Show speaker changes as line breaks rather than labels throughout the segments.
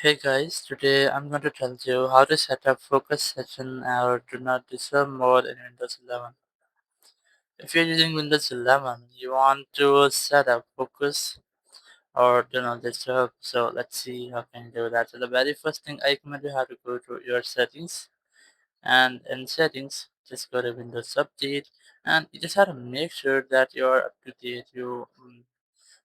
Hey guys, today I'm going to tell you how to set up focus session or do not disturb mode in Windows 11. If you're using Windows 11, you want to set up focus or do not disturb. So let's see how can you do that. So the very first thing I recommend you have to go to your settings, and in settings just go to Windows Update, and you just have to make sure that you're up to date. You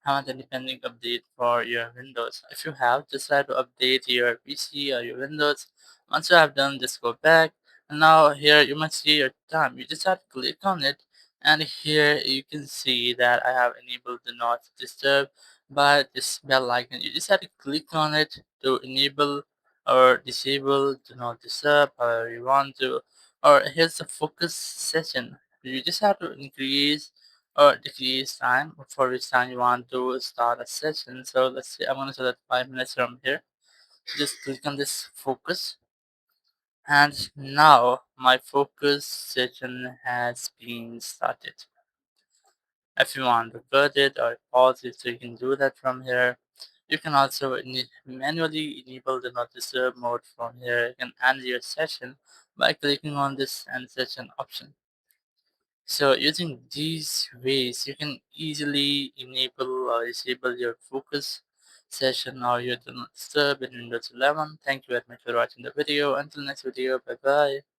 have any pending update for your Windows. If you have, just try to update your PC or your Windows. Once you have done, just go back. And now here you must see your time. You just have to click on it, and here you can see that I have enabled do not disturb by this bell icon. You just have to click on it to enable or disable do not disturb however you want to. Or here's the focus session. You just have to increase or decrease time for which time you want to start a session. So let's say I'm going to select 5 minutes from here. Just click on this focus, and now my focus session has been started. If you want to cut it or pause it, so you can do that from here. You can also manually enable the not disturb mode from here. You can end your session by clicking on this end session option. So using these ways, you can easily enable or disable your focus session or your do not disturb in Windows 11. Thank you very much for watching the video. Until next video, bye bye.